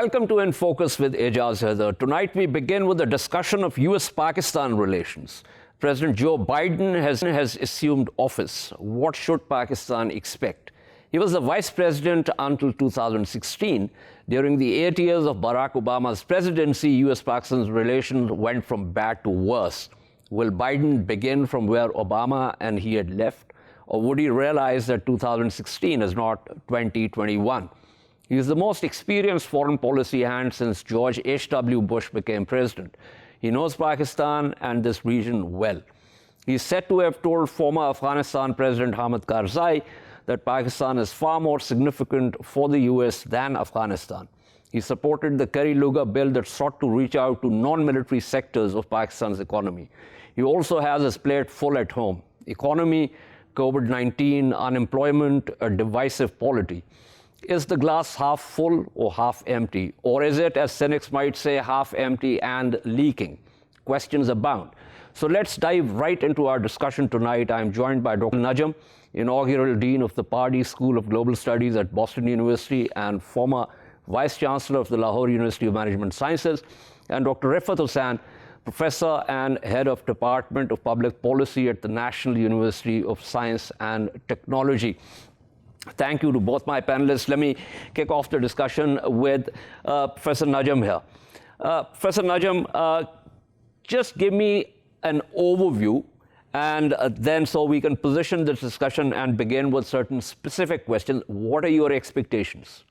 Welcome to In Focus with Ejaz Haider. Tonight we begin with a discussion of U.S. Pakistan relations. President Joe Biden has assumed office. What should Pakistan expect? He was the vice president until 2016. During the 8 years of Barack Obama's presidency, U.S. Pakistan's relations went from bad to worse. Will Biden begin from where Obama and he had left? Or would he realize that 2016 is not 2021? He is the most experienced foreign policy hand since George H.W. Bush became president. He knows Pakistan and this region well. He is said to have told former Afghanistan President Hamid Karzai that Pakistan is far more significant for the U.S. than Afghanistan. He supported the Kerry-Lugar bill that sought to reach out to non-military sectors of Pakistan's economy. He also has his plate full at home. Economy, COVID-19, unemployment, a divisive polity. Is the glass half full or half empty? Or is it, as cynics might say, half empty and leaking? Questions abound. So let's dive right into our discussion tonight. I'm joined by Dr. Najam, inaugural Dean of the Pardee School of Global Studies at Boston University and former Vice Chancellor of the Lahore University of Management Sciences, and Dr. Riffat Hussain, Professor and Head of Department of Public Policy at the National University of Science and Technology. Thank you to both my panelists. Let me kick off the discussion with Professor Najam here. Professor Najam, just give me an overview, and then so we can position this discussion and begin with certain specific questions. What are your expectations?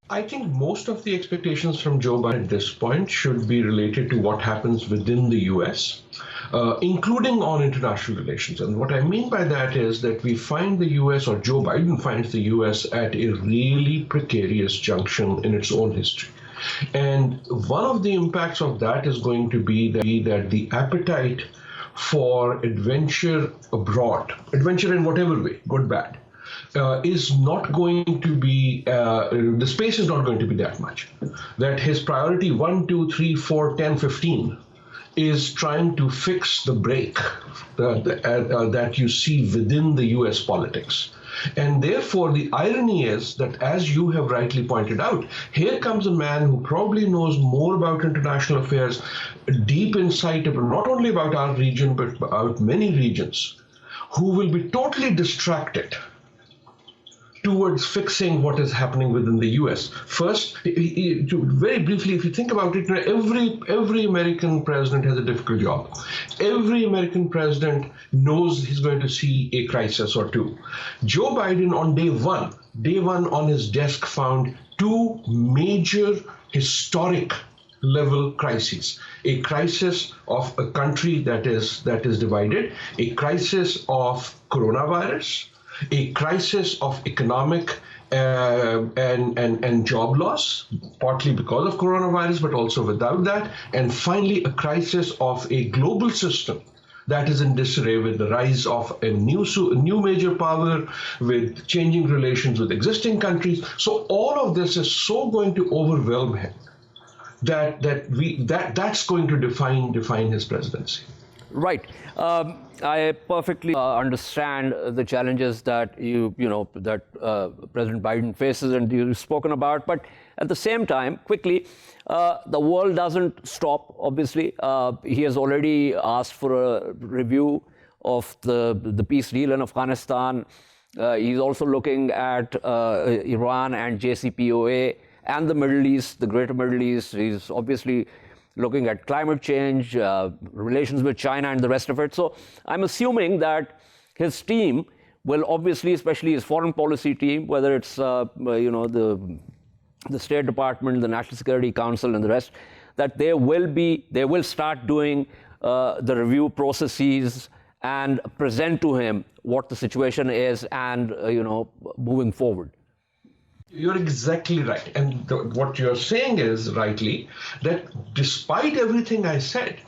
I think most of the expectations from Joe Biden at this point should be related to what happens within the U.S., including on international relations. And what I mean by that is that we find the U.S., or Joe Biden finds the U.S. at a really precarious junction in its own history. And one of the impacts of that is going to be that the appetite for adventure abroad, adventure in whatever way, good, bad, is not going to be, the space is not going to be that much. That his priority 1, 2, 3, 4, 10, 15 is trying to fix the break that you see within the US politics. And therefore, the irony is that, as you have rightly pointed out, here comes a man who probably knows more about international affairs, deep insight not only about our region, but about many regions, who will be totally distracted towards fixing what is happening within the U.S. First, very briefly, if you think about it, every American president has a difficult job. Every American president knows he's going to see a crisis or two. Joe Biden on day one on his desk found two major historic level crises. A crisis of a country that is divided, a crisis of coronavirus, a crisis of economic and job loss, partly because of coronavirus, but also without that, and finally a crisis of a global system that is in disarray with the rise of a new major power, with changing relations with existing countries. So all of this is so going to overwhelm him that's going to define his presidency. Right. I perfectly understand the challenges that President Biden faces and you've spoken about. But at the same time, quickly, the world doesn't stop, obviously. He has already asked for a review of the peace deal in Afghanistan. He's also looking at Iran and JCPOA and the Middle East, the greater Middle East. He's obviously looking at climate change, relations with China and the rest of it. So I'm assuming that his team will obviously, especially his foreign policy team, whether it's the State Department, the National Security Council and the rest, that they will start doing the review processes and present to him what the situation is and moving forward. You're exactly right. And what you're saying is rightly that despite everything I said,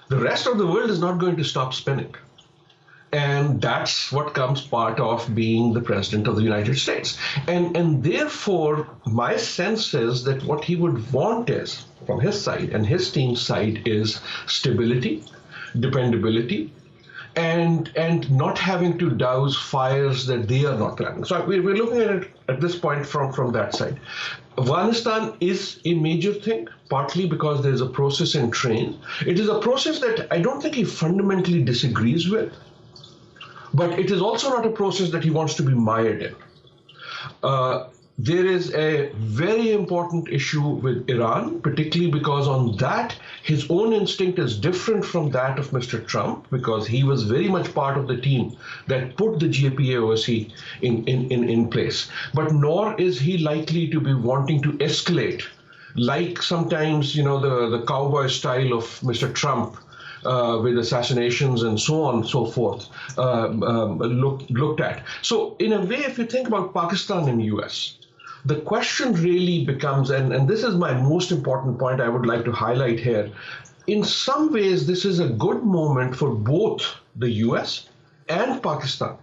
the rest of the world is not going to stop spinning. And that's what comes part of being the president of the United States. And therefore, my sense is that what he would want is, from his side and his team's side, is stability, dependability, and not having to douse fires that they are not planning. So we're looking at it at this point from that side. Afghanistan is a major thing, partly because there's a process in train. It is a process that I don't think he fundamentally disagrees with, but it is also not a process that he wants to be mired in. There is a very important issue with Iran, particularly because on that, his own instinct is different from that of Mr. Trump, because he was very much part of the team that put the GPAOC in place. But nor is he likely to be wanting to escalate, like sometimes, the cowboy style of Mr. Trump, with assassinations and so on and so forth, looked at. So in a way, if you think about Pakistan and US, the question really becomes, and this is my most important point I would like to highlight here, in some ways this is a good moment for both the US and Pakistan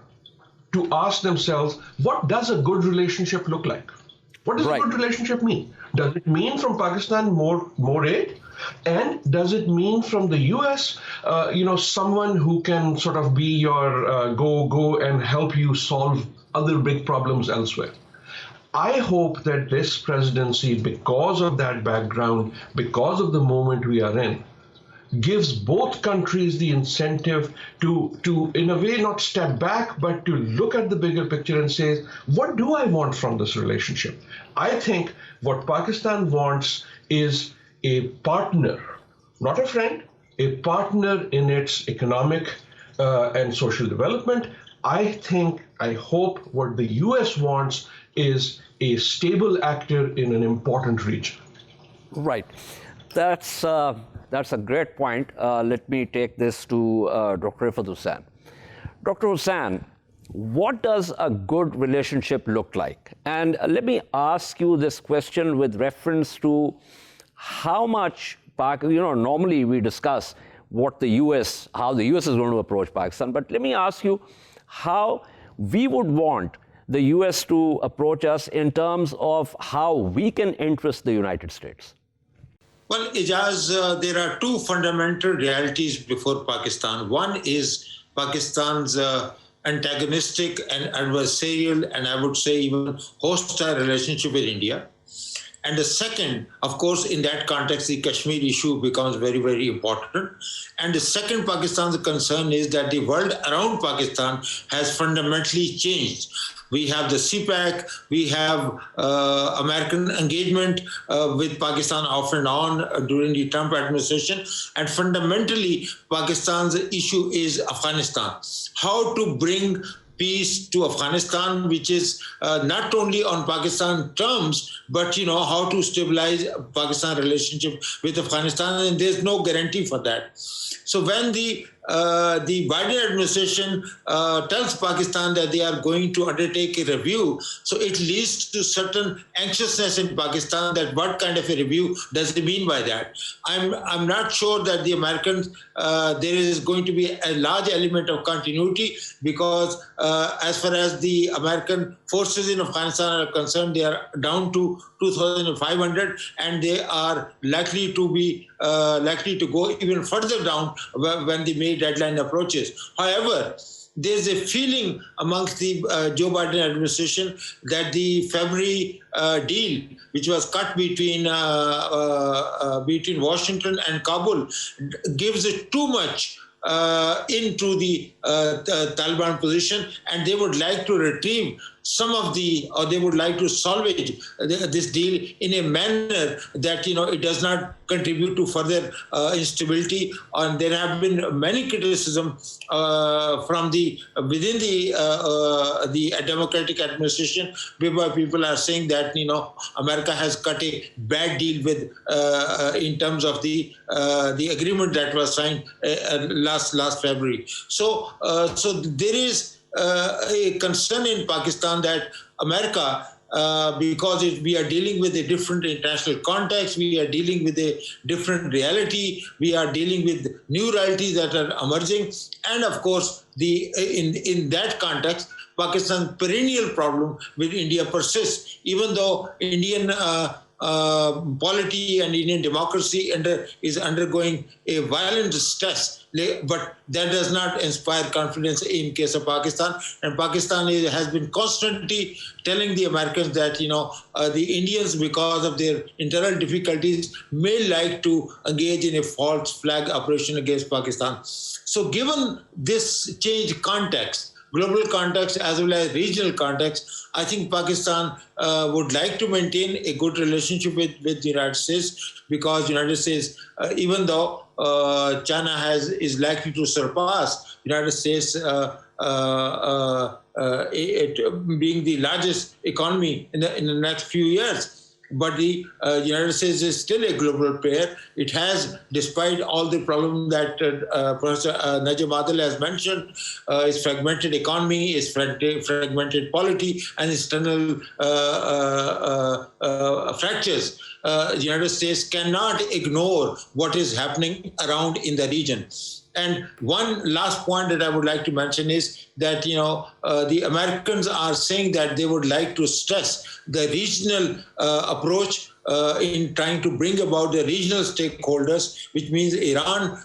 to ask themselves, what does a good relationship look like? What does a good relationship mean? Does it mean from Pakistan more aid? And does it mean from the US, someone who can sort of be your go and help you solve other big problems elsewhere? I hope that this presidency, because of that background, because of the moment we are in, gives both countries the incentive to in a way, not step back, but to look at the bigger picture and say, what do I want from this relationship? I think what Pakistan wants is a partner, not a friend, a partner in its economic and social development. I hope what the US wants is a stable actor in an important region. Right. That's a great point. Let me take this to Dr. Riffat Hussain. Dr. Hussain, what does a good relationship look like? And let me ask you this question with reference to how much normally we discuss how the US is going to approach Pakistan, but let me ask you how we would want the US to approach us in terms of how we can interest the United States. Well, Ijaz, there are two fundamental realities before Pakistan. One is Pakistan's antagonistic and adversarial, and I would say even hostile relationship with India. And the second, of course, in that context, the Kashmir issue becomes very, very important. And the second Pakistan's concern is that the world around Pakistan has fundamentally changed. We have the CPAC, we have American engagement with Pakistan off and on during the Trump administration. And fundamentally, Pakistan's issue is Afghanistan. How to bring peace to Afghanistan, which is not only on Pakistan terms, but how to stabilize Pakistan relationship with Afghanistan, and there's no guarantee for that. So when the Biden administration tells Pakistan that they are going to undertake a review, so it leads to certain anxiousness in Pakistan that what kind of a review does it mean by that? I'm not sure that the Americans, there is going to be a large element of continuity, because as far as the American forces in Afghanistan are concerned, they are down to 2,500, and they are likely to go even further down when the May deadline approaches. However, there's a feeling amongst the Joe Biden administration that the February deal, which was cut between Washington and Kabul, gives it too much into the Taliban position, and they would like to retrieve or they would like to salvage this deal in a manner that it does not contribute to further instability. And there have been many criticisms from within the Democratic administration, whereby people are saying that America has cut a bad deal with in terms of the agreement that was signed last February. So there is a concern in Pakistan that America, because we are dealing with a different international context, we are dealing with a different reality, we are dealing with new realities that are emerging, and of course, in that context, Pakistan's perennial problem with India persists, even though Indian polity and Indian democracy is undergoing a violent stress, but that does not inspire confidence in case of Pakistan. And Pakistan has been constantly telling the Americans that, the Indians, because of their internal difficulties, may like to engage in a false flag operation against Pakistan. So given this changed context, global context as well as regional context, I think Pakistan would like to maintain a good relationship with the United States, because United States, even though China is likely to surpass United States being the largest economy in the next few years. But the United States is still a global player. It has, despite all the problems that Professor Najam Adil has mentioned, its fragmented economy, its fragmented polity, and external fractures. The United States cannot ignore what is happening around in the region. And one last point that I would like to mention is that, the Americans are saying that they would like to stress the regional approach in trying to bring about the regional stakeholders, which means Iran,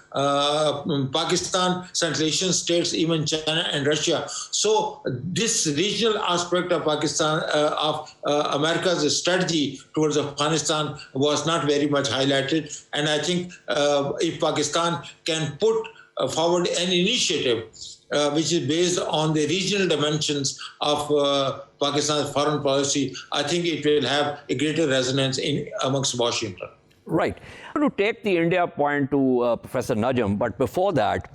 Pakistan, Central Asian states, even China and Russia. So this regional aspect of Pakistan, of America's strategy towards Afghanistan was not very much highlighted. And I think if Pakistan can put forward an initiative which is based on the regional dimensions of Pakistan's foreign policy, I think it will have a greater resonance amongst Washington. Right. I'm going to take the India point to Professor Najam, but before that,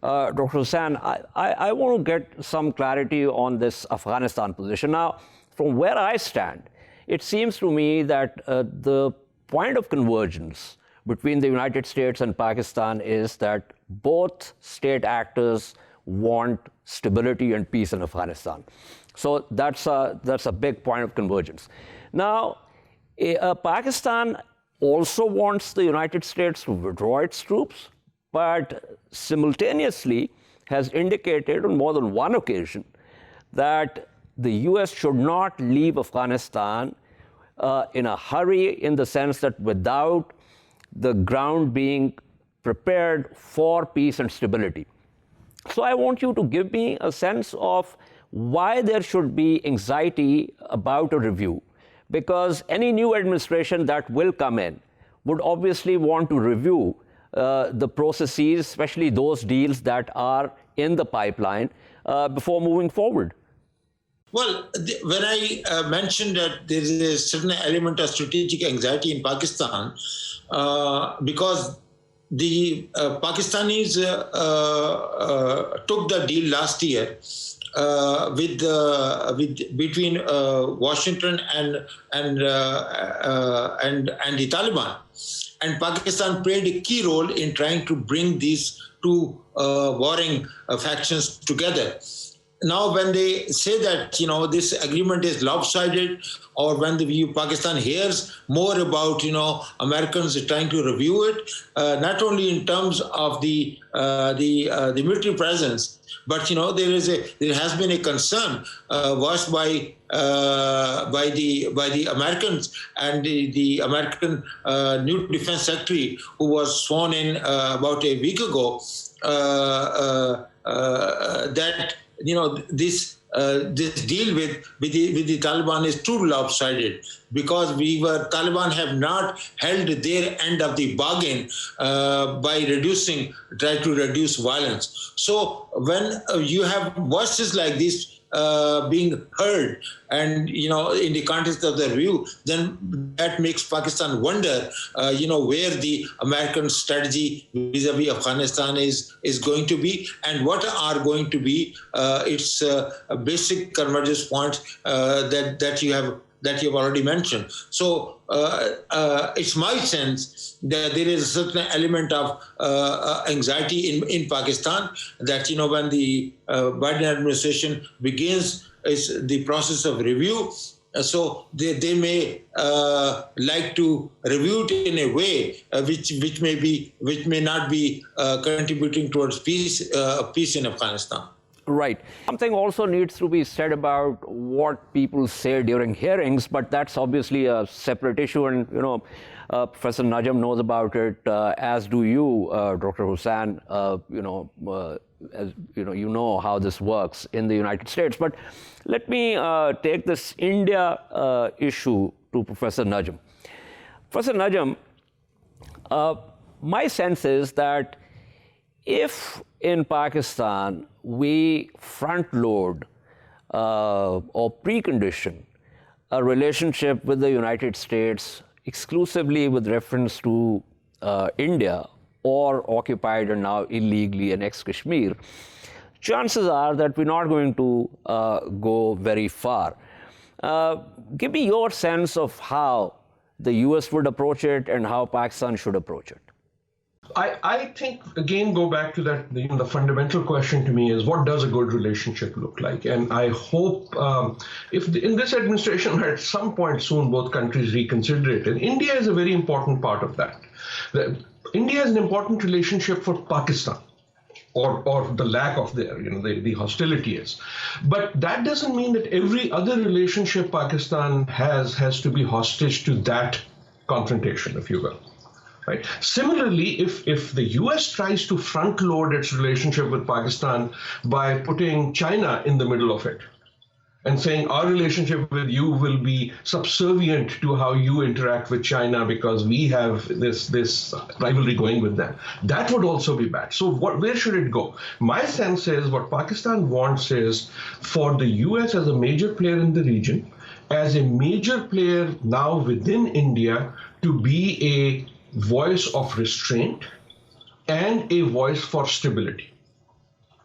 Dr. Hussain, I want to get some clarity on this Afghanistan position. Now, from where I stand, it seems to me that the point of convergence between the United States and Pakistan is that both state actors want stability and peace in Afghanistan. So that's a big point of convergence. Now, Pakistan also wants the United States to withdraw its troops, but simultaneously has indicated on more than one occasion that the U.S. should not leave Afghanistan in a hurry, in the sense that without the ground being prepared for peace and stability. So I want you to give me a sense of why there should be anxiety about a review, because any new administration that will come in would obviously want to review the processes, especially those deals that are in the pipeline, before moving forward. Well, when I mentioned that there is a certain element of strategic anxiety in Pakistan, because the Pakistanis took the deal last year between Washington and the Taliban, and Pakistan played a key role in trying to bring these two warring factions together. Now, when they say that, this agreement is lopsided, or when Pakistan hears more about, Americans trying to review it, not only in terms of the military presence, but, there has been a concern voiced by the Americans and the American new defense secretary, who was sworn in about a week ago, that this deal with the Taliban is too lopsided, because Taliban have not held their end of the bargain by try to reduce violence. So when you have voices like this being heard, and in the context of the review, then that makes Pakistan wonder, where the American strategy vis-a-vis Afghanistan is going to be, and what are going to be its basic convergence points that you have already mentioned. So it's my sense that there is a certain element of anxiety in Pakistan, that when the Biden administration begins the process of review, so they may like to review it in a way which may not be contributing towards peace in Afghanistan. Right. Something also needs to be said about what people say during hearings, but that's obviously a separate issue, and Professor Najam knows about it, as do you, Dr. Hussain. As you know how this works in the United States. But let me take this India issue to Professor Najam. Professor Najam, my sense is that if in Pakistan we front load or precondition a relationship with the United States exclusively with reference to India or occupied and now illegally annexed Kashmir, chances are that we're not going to go very far. Give me your sense of how the US would approach it and how Pakistan should approach it. I think, again, go back to that, the fundamental question to me is, what does a good relationship look like? And I hope if in this administration, at some point soon, both countries reconsider it. And India is a very important part of that. India is an important relationship for Pakistan, or the lack of the hostility is. But that doesn't mean that every other relationship Pakistan has to be hostage to that confrontation, if you will. Right. Similarly, if the US tries to front load its relationship with Pakistan by putting China in the middle of it and saying our relationship with you will be subservient to how you interact with China because we have this rivalry going with them, that would also be bad. So where should it go? My sense is what Pakistan wants is for the US as a major player in the region, as a major player now within India, to be a voice of restraint and a voice for stability.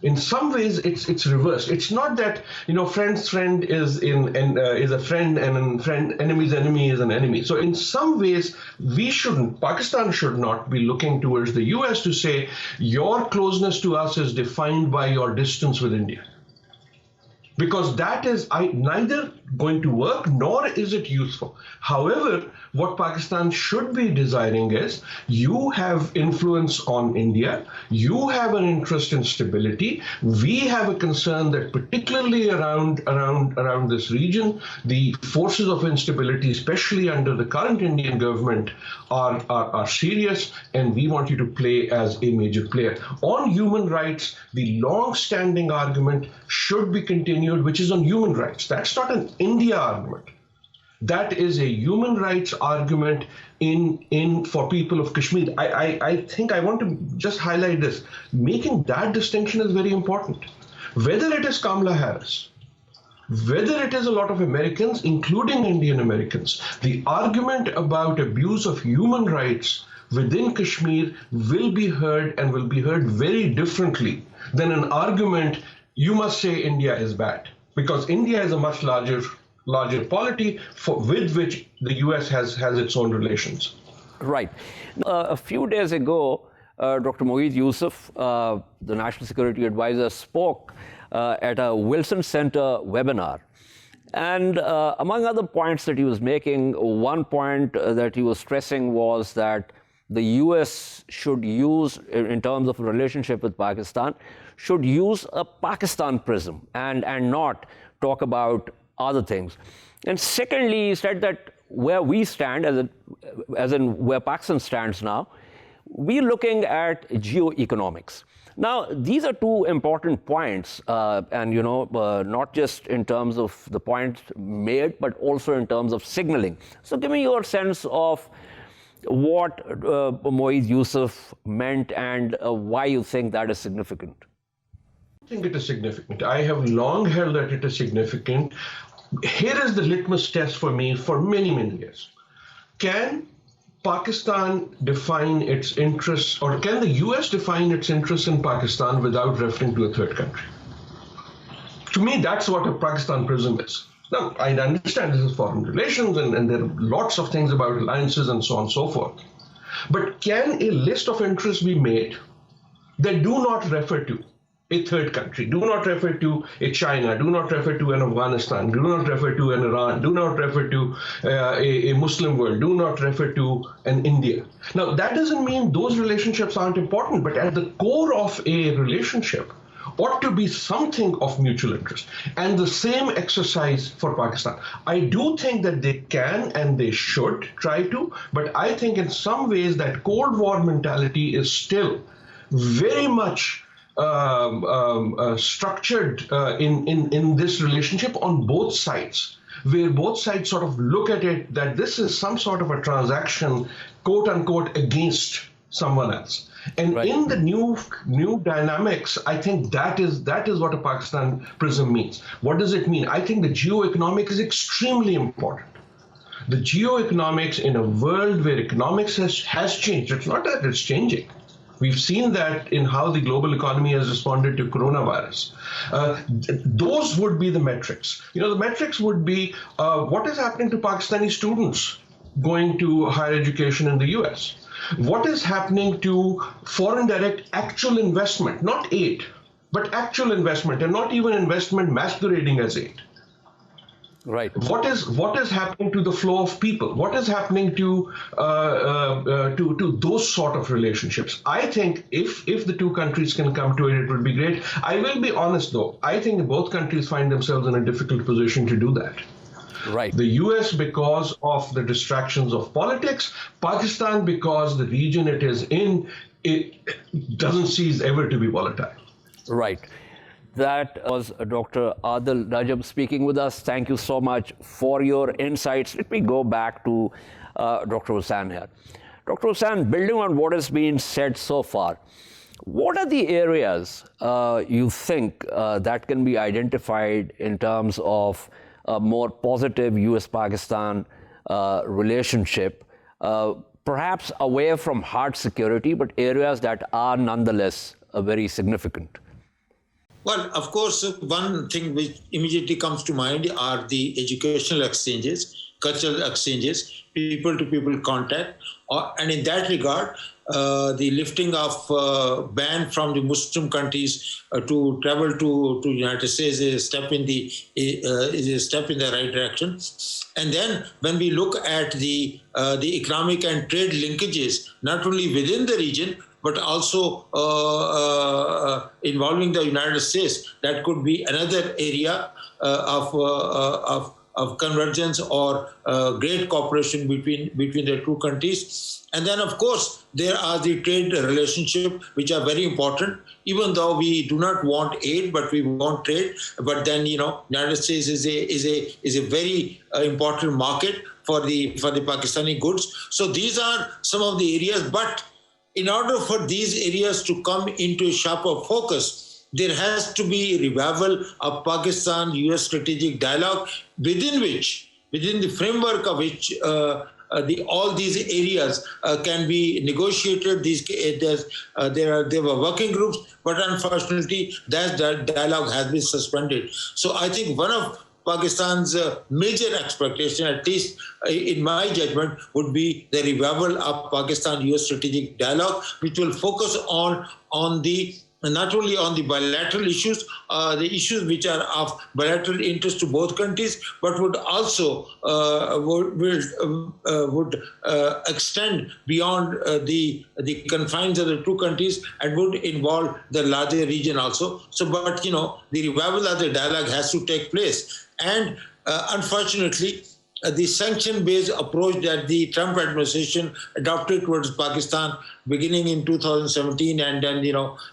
In some ways, it's reversed. It's not that friend's friend is a friend and enemy's enemy is an enemy. So in some ways, Pakistan should not be looking towards the US to say your closeness to us is defined by your distance with India. Because that is neither going to work nor is it useful. However, what Pakistan should be desiring is you have influence on India, you have an interest in stability. We have a concern that particularly around this region, the forces of instability, especially under the current Indian government, are serious, and we want you to play as a major player. On human rights, the long-standing argument should be continued, which is on human rights. That's not an India argument. That is a human rights argument for people of Kashmir. I think I want to just highlight this. Making that distinction is very important. Whether it is Kamala Harris, whether it is a lot of Americans, including Indian Americans, the argument about abuse of human rights within Kashmir will be heard, and will be heard very differently than an argument you must say India is bad, because India is a much larger polity with which the US has its own relations. Right. A few days ago, Dr. Moeed Yusuf, the National Security Advisor, spoke at a Wilson Center webinar. And among other points that he was making, one point that he was stressing was that the US should use, in terms of relationship with Pakistan, should use a Pakistan prism and not talk about other things. And secondly, he said that where we stand, as in where Pakistan stands now, we're looking at geoeconomics. Now, these are two important points, and not just in terms of the points made, but also in terms of signaling. So give me your sense of what Moeed Yusuf meant and why you think that is significant. I think it is significant. I have long held that it is significant. Here is the litmus test for me for many, many years. Can Pakistan define its interests, or can the US define its interests in Pakistan without referring to a third country? To me, that's what a Pakistan prism is. Now, I understand this is foreign relations, and there are lots of things about alliances and so on and so forth. But can a list of interests be made that do not refer to a third country, do not refer to a China, do not refer to an Afghanistan, do not refer to an Iran, do not refer to a Muslim world, do not refer to an India? Now, that doesn't mean those relationships aren't important, but at the core of a relationship ought to be something of mutual interest. And the same exercise for Pakistan. I do think that they can and they should try to, but I think in some ways that Cold War mentality is still very much structured in this relationship on both sides, where both sides sort of look at it that this is some sort of a transaction, quote unquote, against someone else. And in the new dynamics, I think that is what a Pakistan prism means. What does it mean? I think the geoeconomic is extremely important. The geoeconomics in a world where economics has changed. It's not that it's changing. We've seen that in how the global economy has responded to coronavirus. Those would be the metrics. The metrics would be what is happening to Pakistani students going to higher education in the US? What is happening to foreign direct actual investment, not aid, but actual investment, and not even investment masquerading as aid? Right. What is happening to the flow of people? What is happening to those sort of relationships? I think if the two countries can come to it, it would be great. I will be honest though. I think both countries find themselves in a difficult position to do that. Right. The US because of the distractions of politics, Pakistan because the region it is in, it doesn't cease ever to be volatile. Right. That was Dr. Adil Najam speaking with us. Thank you so much for your insights. Let me go back to Dr. Hussain here. Dr. Hussain, building on what has been said so far, what are the areas you think that can be identified in terms of a more positive US-Pakistan relationship, perhaps away from hard security, but areas that are nonetheless very significant? Well, of course, one thing which immediately comes to mind are the educational exchanges, cultural exchanges, people-to-people contact. And in that regard, the lifting of ban from the Muslim countries to travel to United States is a step in the right direction. And then when we look at the economic and trade linkages, not only within the region, but also involving the United States, that could be another area of convergence or great cooperation between the two countries. And then, of course, there are the trade relationships, which are very important, even though we do not want aid, but we want trade. But then, United States is a very important market for the Pakistani goods. So these are some of the areas. But in order for these areas to come into a sharper focus, there has to be a revival of Pakistan-US strategic dialogue, within the framework of which all these areas can be negotiated. There were working groups, but unfortunately, that dialogue has been suspended. So I think one of Pakistan's major expectation, at least in my judgment, would be the revival of Pakistan-US strategic dialogue, which will focus on not only on the bilateral issues, the issues which are of bilateral interest to both countries, but would also would extend beyond the confines of the two countries and would involve the larger region also. So, but the revival of the dialogue has to take place. And unfortunately, the sanction-based approach that the Trump administration adopted towards Pakistan beginning in 2017, and then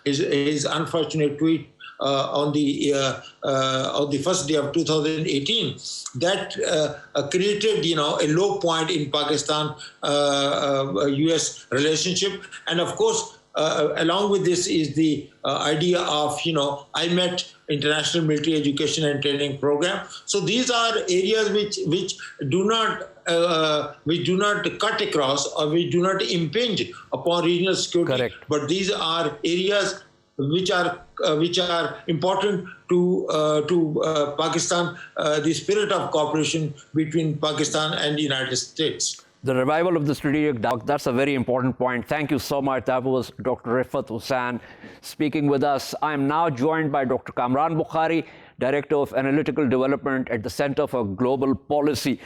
his unfortunate tweet on the first day of 2018, that created a low point in Pakistan-US relationship. And of course, along with this is the idea of IMET, International Military Education and Training Program. So these are areas which do not cut across or which do not impinge upon regional security. Correct. But these are areas which are important to Pakistan, the spirit of cooperation between Pakistan and the United States. The revival of the strategic dialogue, that's a very important point. Thank you so much. That was Dr. Riffat Hussain speaking with us. I'm now joined by Dr. Kamran Bokhari, Director of Analytical Development at the Center for Global Policy.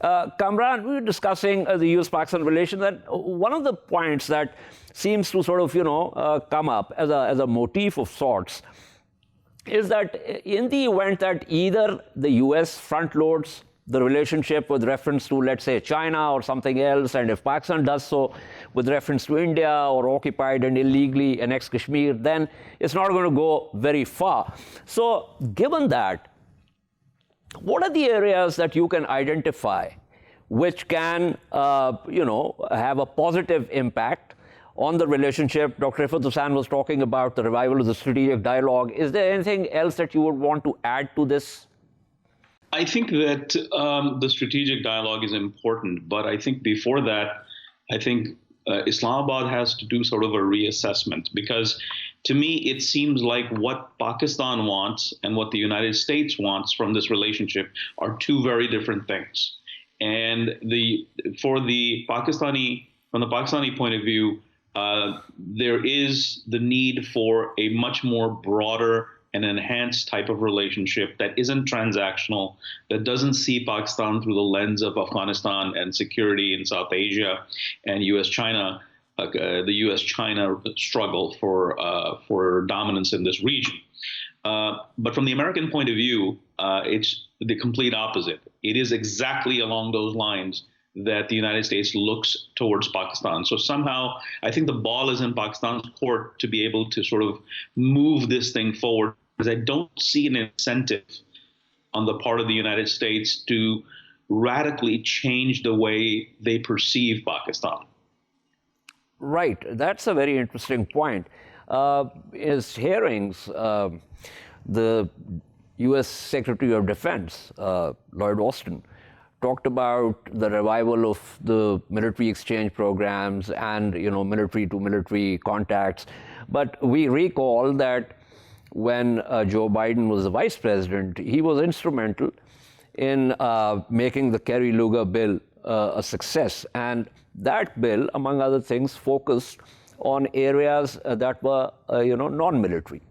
Kamran, we were discussing the US-Pakistan relations, and one of the points that seems to sort of, come up as a motif of sorts is that in the event that either the US front loads the relationship with reference to, let's say, China or something else, and if Pakistan does so with reference to India or occupied and illegally annexed Kashmir, then it's not going to go very far. So given that, what are the areas that you can identify which can, have a positive impact on the relationship? Dr. Riffat Hussain was talking about the revival of the strategic dialogue. Is there anything else that you would want to add to this? I think that the strategic dialogue is important, but I think before that, I think Islamabad has to do sort of a reassessment, because to me, it seems like what Pakistan wants and what the United States wants from this relationship are two very different things. And from the Pakistani point of view, there is the need for a much more broader and enhanced type of relationship that isn't transactional, that doesn't see Pakistan through the lens of Afghanistan and security in South Asia and U.S.-China, the U.S.-China struggle for dominance in this region. But from the American point of view, it's the complete opposite. It is exactly along those lines that the United States looks towards Pakistan. So somehow, I think the ball is in Pakistan's court to be able to sort of move this thing forward, because I don't see an incentive on the part of the United States to radically change the way they perceive Pakistan. Right. That's a very interesting point. In his hearings, the U.S. Secretary of Defense, Lloyd Austin, talked about the revival of the military exchange programs and, military-to-military contacts. But we recall that when Joe Biden was the vice president, he was instrumental in making the Kerry-Lugar bill a success. And that bill, among other things, focused on areas that were, non-military,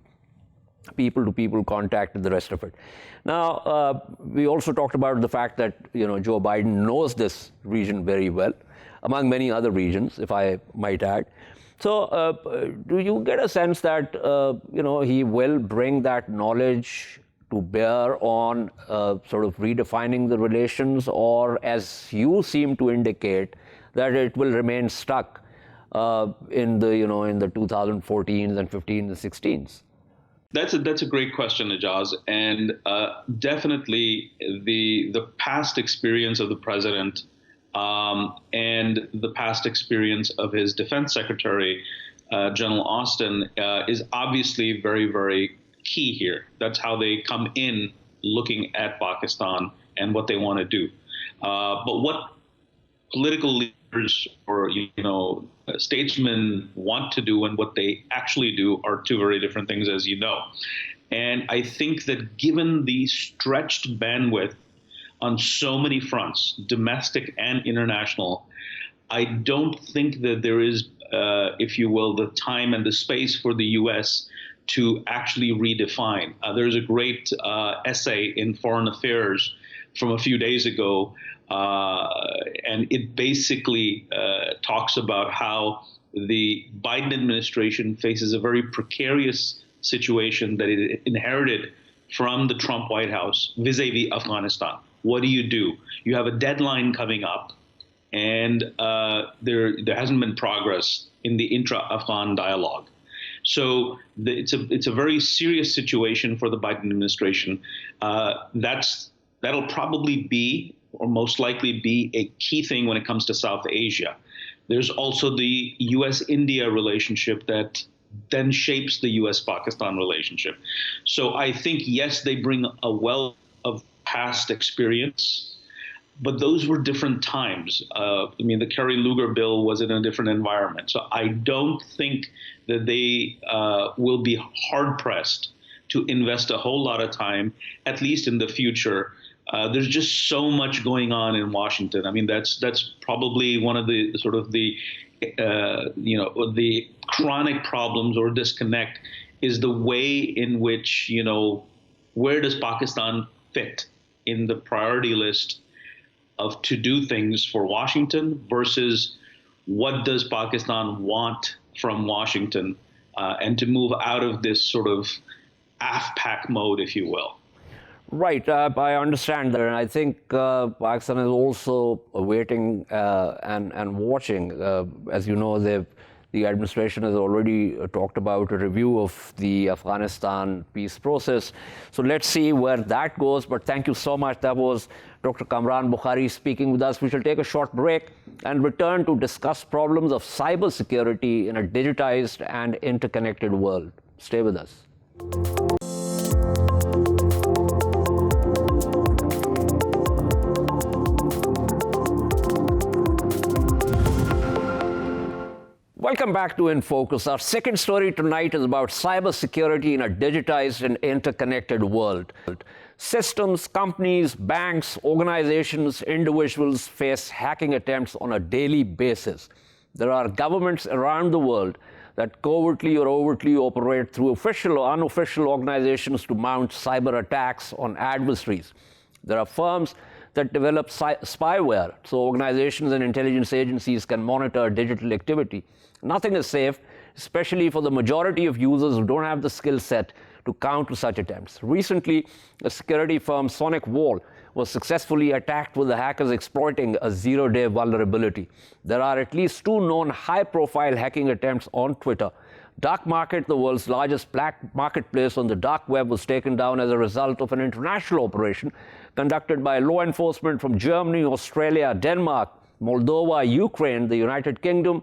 people-to-people contact and the rest of it. Now, we also talked about the fact that, Joe Biden knows this region very well, among many other regions, if I might add. So do you get a sense that, he will bring that knowledge to bear on sort of redefining the relations, or as you seem to indicate, that it will remain stuck in the 2014s and 15s and 16s? That's a great question, Ijaz, and definitely the past experience of the president and the past experience of his defense secretary, General Austin, is obviously very, very key here. That's how they come in looking at Pakistan and what they want to do. But what political leaders or statesmen want to do and what they actually do are two very different things, as you know. And I think that given the stretched bandwidth on so many fronts, domestic and international, I don't think that there is, if you will, the time and the space for the U.S. to actually redefine. There's a great essay in Foreign Affairs from a few days ago, and it basically talks about how the Biden administration faces a very precarious situation that it inherited from the Trump White House vis-a-vis Afghanistan. What do? You have a deadline coming up, and there hasn't been progress in the intra-Afghan dialogue. So it's a very serious situation for the Biden administration. That'll probably be, or most likely be, a key thing when it comes to South Asia. There's also the U.S.-India relationship that then shapes the U.S.-Pakistan relationship. So I think, yes, they bring a wealth of past experience, but those were different times. The Kerry-Lugar bill was in a different environment. So I don't think that they will be hard-pressed to invest a whole lot of time, at least in the future. There's just so much going on in Washington. That's probably one of the sort of the chronic problems or disconnect is the way in which, where does Pakistan fit in the priority list of to-do things for Washington versus what does Pakistan want from Washington, and to move out of this sort of AFPAC mode, if you will. Right, I understand that, and I think Pakistan is also waiting and watching. As you know, the administration has already talked about a review of the Afghanistan peace process. So let's see where that goes. But thank you so much. That was Dr. Kamran Bokhari speaking with us. We shall take a short break and return to discuss problems of cybersecurity in a digitized and interconnected world. Stay with us. Welcome back to In Focus. Our second story tonight is about cybersecurity in a digitized and interconnected world. Systems, companies, banks, organizations, individuals face hacking attempts on a daily basis. There are governments around the world that covertly or overtly operate through official or unofficial organizations to mount cyber attacks on adversaries. There are firms that develop spyware so organizations and intelligence agencies can monitor digital activity. Nothing is safe, especially for the majority of users who don't have the skill set to counter such attempts. Recently, a security firm, Sonic Wall, was successfully attacked with the hackers exploiting a zero-day vulnerability. There are at least 2 known high-profile hacking attempts on Twitter. Dark Market, the world's largest black marketplace on the dark web, was taken down as a result of an international operation conducted by law enforcement from Germany, Australia, Denmark, Moldova, Ukraine, the United Kingdom,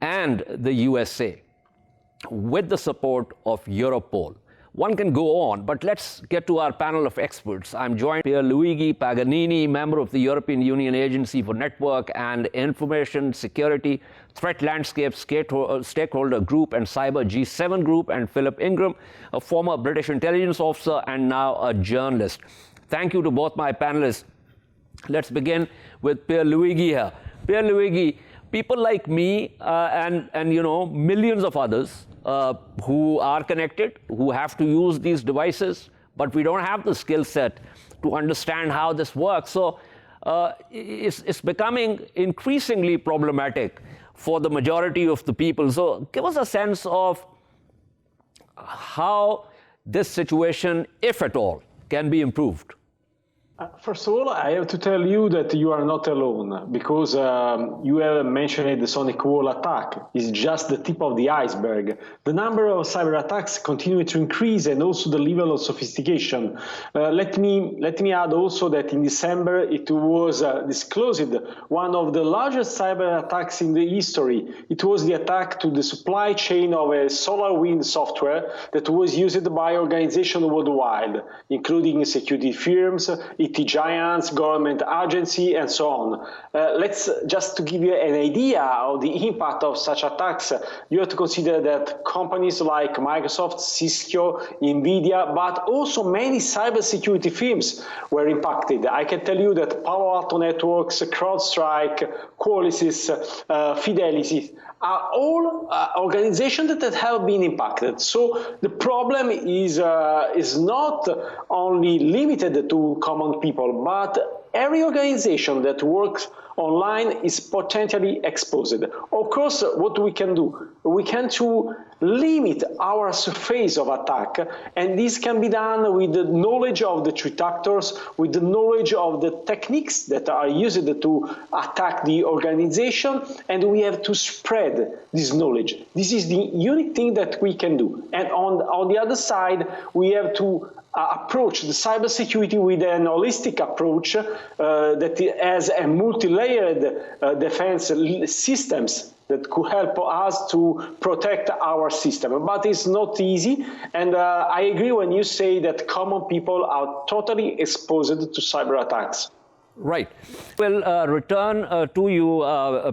and the USA, with the support of Europol. One can go on, but let's get to our panel of experts. I'm joined by Pierluigi Paganini, member of the European Union Agency for Network and Information Security, Threat Landscape Stakeholder Group and Cyber G7 Group, and Philip Ingram, a former British intelligence officer and now a journalist. Thank you to both my panelists. Let's begin with Pierluigi here. Pierluigi, people like me and millions of others who are connected, who have to use these devices, but we don't have the skill set to understand how this works. So it's becoming increasingly problematic for the majority of the people. So give us a sense of how this situation, if at all, can be improved. First of all, I have to tell you that you are not alone, because you have mentioned the Sonic Wall attack. It's just the tip of the iceberg. The number of cyber attacks continue to increase, and also the level of sophistication. Let me add also that in December it was disclosed one of the largest cyber attacks in the history. It was the attack to the supply chain of a SolarWinds software that was used by organizations worldwide, including security firms, IT giants, government agency, and so on. Let's just to give you an idea of the impact of such attacks, you have to consider that companies like Microsoft, Cisco, NVIDIA, but also many cybersecurity firms were impacted. I can tell you that Palo Alto Networks, CrowdStrike, Qualys, Fidelity are all organizations that have been impacted. So the problem is not only limited to common people, but every organization that works online is potentially exposed. Of course, what we can do? We can to limit our surface of attack, and this can be done with the knowledge of the threat actors, with the knowledge of the techniques that are used to attack the organization, and we have to spread this knowledge. This is the unique thing that we can do. And on the other side, we have to approach the cybersecurity with an holistic approach that has a multi-layered defense systems that could help us to protect our system. But it's not easy, and I agree when you say that common people are totally exposed to cyber attacks. Right. We'll return to you,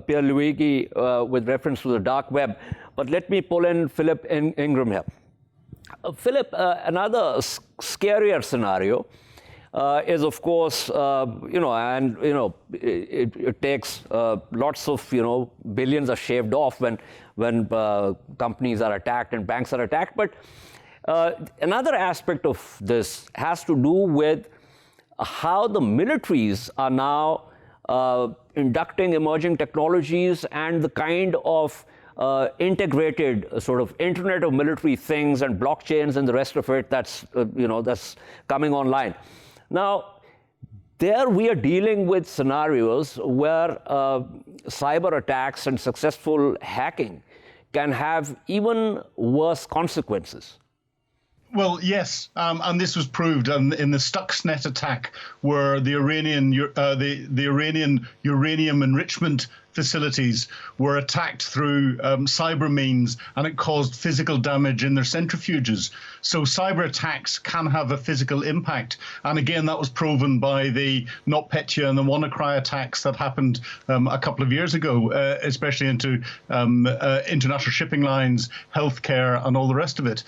Pierluigi, with reference to the dark web, but let me pull in Philip Ingram here. Philip, another scarier scenario is, of course, it takes lots of, billions are shaved off when companies are attacked and banks are attacked. But another aspect of this has to do with how the militaries are now inducting emerging technologies and the kind of integrated sort of Internet of Military Things and blockchains and the rest of it that's coming online. Now, there we are dealing with scenarios where cyber attacks and successful hacking can have even worse consequences. Well, yes, and this was proved in the Stuxnet attack, where the Iranian uranium enrichment facilities were attacked through cyber means, and it caused physical damage in their centrifuges. So cyber attacks can have a physical impact. And again, that was proven by the NotPetya and the WannaCry attacks that happened a couple of years ago, especially into international shipping lines, healthcare, and all the rest of it.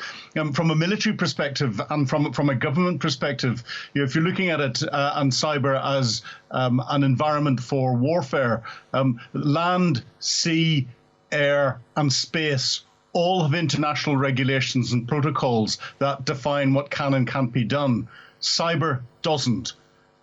From a military perspective and from a government perspective, if you're looking at it and cyber as an environment for warfare, land, sea, air, and space all have international regulations and protocols that define what can and can't be done. Cyber doesn't.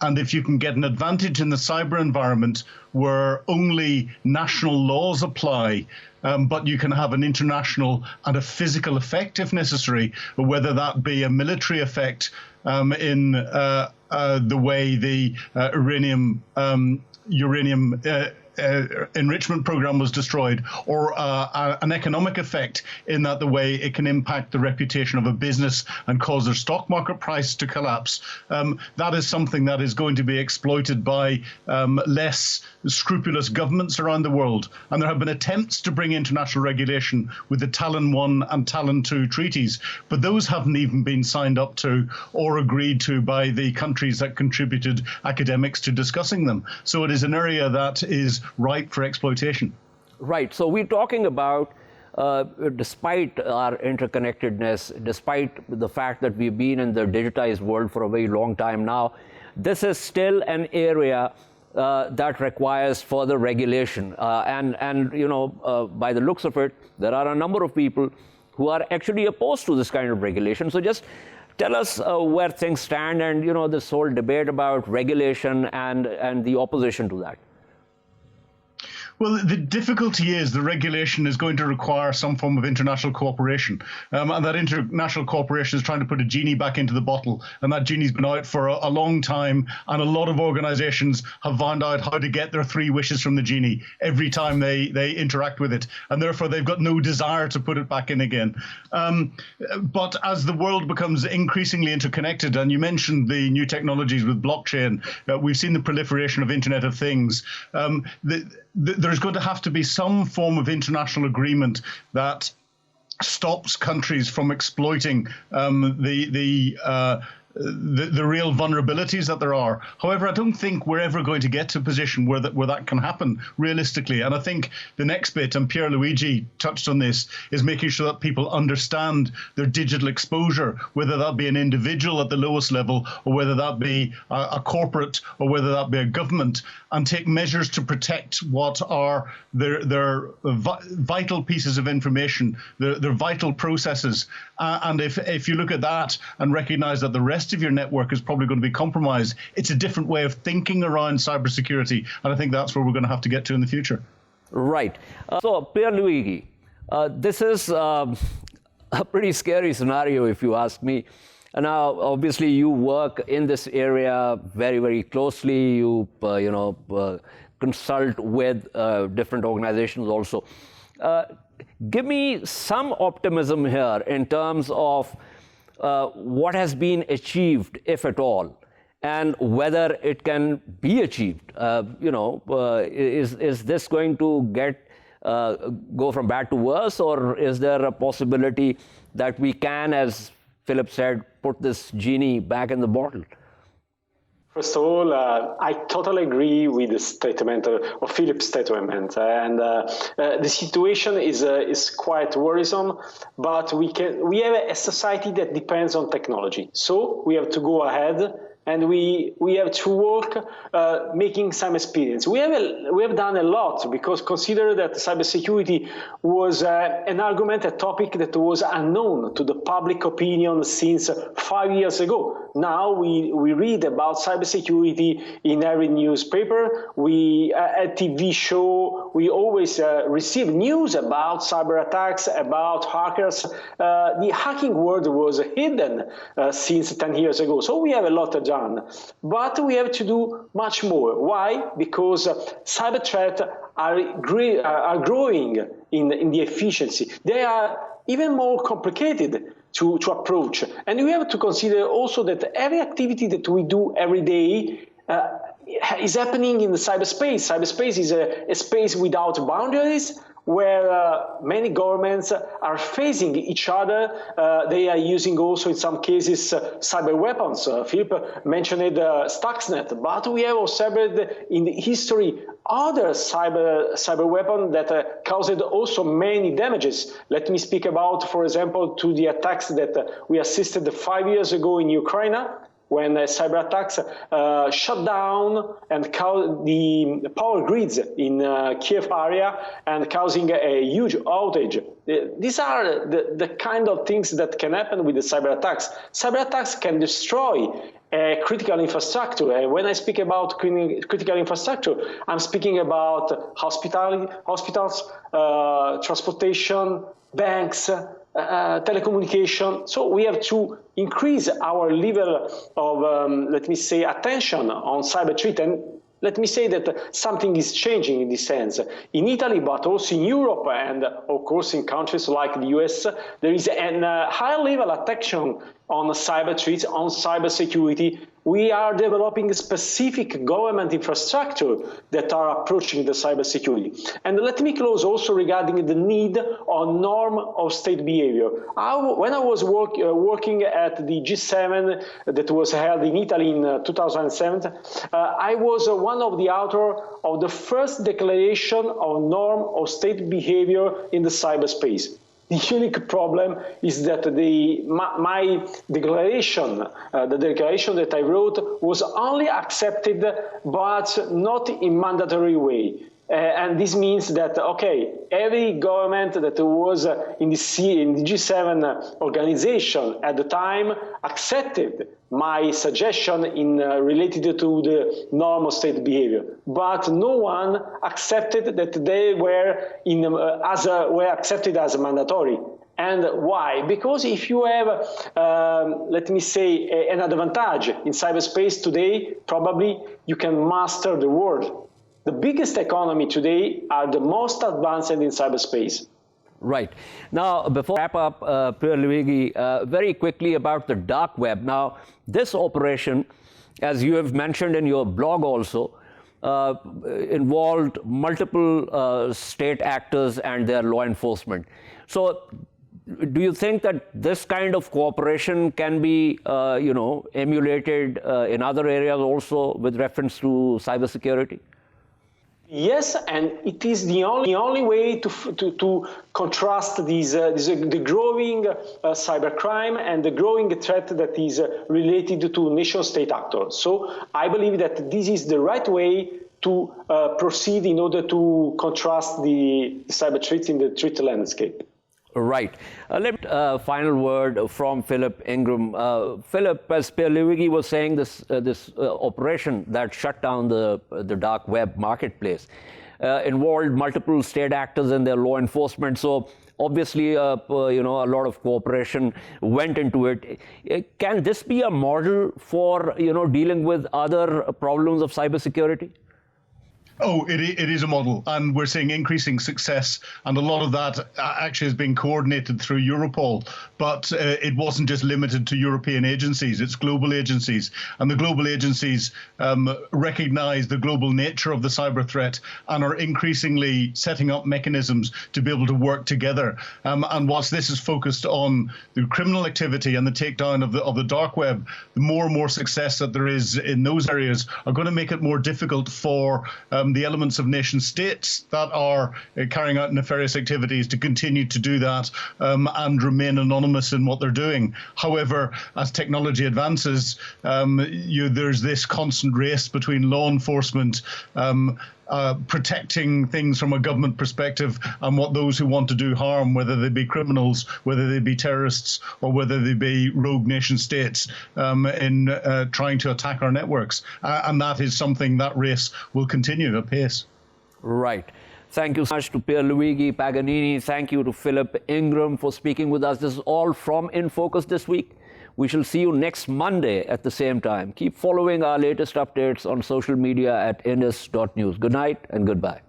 And if you can get an advantage in the cyber environment where only national laws apply, but you can have an international and a physical effect if necessary, whether that be a military effect in the way the uranium enrichment program was destroyed, or an economic effect in that the way it can impact the reputation of a business and cause their stock market price to collapse. That is something that is going to be exploited by less scrupulous governments around the world. And there have been attempts to bring international regulation with the Tallinn I and Tallinn II treaties, but those haven't even been signed up to or agreed to by the countries that contributed academics to discussing them. So it is an area that is ripe for exploitation. Right. So we're talking about, despite our interconnectedness, despite the fact that we've been in the digitized world for a very long time now, this is still an area that requires further regulation. And by the looks of it, there are a number of people who are actually opposed to this kind of regulation. So just tell us where things stand and, this whole debate about regulation and the opposition to that. Well, the difficulty is the regulation is going to require some form of international cooperation. And that international cooperation is trying to put a genie back into the bottle. And that genie's been out for a long time. And a lot of organizations have found out how to get their 3 wishes from the genie every time they interact with it. And therefore, they've got no desire to put it back in again. But as the world becomes increasingly interconnected, and you mentioned the new technologies with blockchain, we've seen the proliferation of Internet of Things. There's going to have to be some form of international agreement that stops countries from exploiting the real vulnerabilities that there are. However, I don't think we're ever going to get to a position where that can happen realistically. And I think the next bit, and Pierluigi touched on this, is making sure that people understand their digital exposure, whether that be an individual at the lowest level, or whether that be a corporate, or whether that be a government, and take measures to protect what are their vital pieces of information, their vital processes. And if you look at that and recognize that the rest of your network is probably going to be compromised, it's a different way of thinking around cybersecurity. And I think that's where we're going to have to get to in the future. Right. So, Pierluigi, this is a pretty scary scenario, if you ask me. And now, obviously, you work in this area very, very closely. You, consult with different organizations also. Give me some optimism here in terms of what has been achieved, if at all, and whether it can be achieved. Is this going to go from bad to worse, or is there a possibility that we can, as Philip said, put this genie back in the bottle? First of all, I totally agree with the statement of Philip's statement, and the situation is quite worrisome. But we have a society that depends on technology, so we have to go ahead and we have to work making some experience. We have done a lot, because consider that cybersecurity was an argument, a topic that was unknown to the public opinion since 5 years ago. Now we read about cybersecurity in every newspaper. A TV show, we always receive news about cyber attacks, about hackers. The hacking world was hidden since 10 years ago. So we have a lot done, but we have to do much more. Why? Because cyber threats are growing in the efficiency. They are even more complicated to approach. And we have to consider also that every activity that we do every day is happening in the cyberspace. Cyberspace is a space without boundaries, where many governments are facing each other. They are using also, in some cases, cyber weapons. Philip mentioned Stuxnet, but we have observed in the history other cyber weapons that caused also many damages. Let me speak about, for example, to the attacks that we assisted 5 years ago in Ukraine, when cyber attacks shut down and caused the power grids in Kiev area and causing a huge outage. These are the kind of things that can happen with the cyber attacks. Cyber attacks can destroy critical infrastructure. And when I speak about critical infrastructure, I'm speaking about hospitals, transportation, banks, telecommunication. So we have to increase our level of, let me say, attention on cyber threat. And let me say that something is changing in this sense. In Italy, but also in Europe, and of course in countries like the US, there is a high level attention on cyber threats, on cyber security. We are developing specific government infrastructure that are approaching the cyber security. And let me close also regarding the need on norm of state behavior. When I was working at the G7 that was held in Italy in 2007, I was one of the authors of the first declaration of norm of state behavior in the cyberspace. The unique problem is that my declaration, the declaration that I wrote, was only accepted, but not in mandatory way. And this means that, okay, every government that was in the G7 organization at the time accepted my suggestion related to the norm of state behavior, but no one accepted that they were accepted as mandatory. And why? Because if you have, let me say, an advantage in cyberspace today, probably you can master the world. The biggest economy today are the most advanced in cyberspace. Right. Now, before we wrap up, Pierluigi, very quickly about the dark web. Now, this operation, as you have mentioned in your blog also, involved multiple state actors and their law enforcement. So, do you think that this kind of cooperation can be, emulated in other areas also with reference to cybersecurity? Yes, and it is the only way to contrast the growing cybercrime and the growing threat that is related to nation-state actors. So I believe that this is the right way to proceed in order to contrast the cyber threats in the threat landscape. Right. Final word from Philip Ingram. Philip, as Pierluigi was saying, this operation that shut down the dark web marketplace involved multiple state actors and their law enforcement. So obviously, a lot of cooperation went into it. Can this be a model for dealing with other problems of cybersecurity? Oh, it is a model, and we're seeing increasing success, and a lot of that actually has been coordinated through Europol. But it wasn't just limited to European agencies, it's global agencies. And the global agencies recognize the global nature of the cyber threat and are increasingly setting up mechanisms to be able to work together. And whilst this is focused on the criminal activity and the takedown of the dark web, the more and more success that there is in those areas are going to make it more difficult for the elements of nation states that are carrying out nefarious activities to continue to do that and remain anonymous in what they're doing. However, as technology advances, there's this constant race between law enforcement protecting things from a government perspective and what those who want to do harm, whether they be criminals, whether they be terrorists, or whether they be rogue nation states, in trying to attack our networks. And that is something, that race will continue apace. Right. Thank you so much to Pierluigi Paganini. Thank you to Philip Ingram for speaking with us. This is all from In Focus this week. We shall see you next Monday at the same time. Keep following our latest updates on social media at indus.news. Good night and goodbye.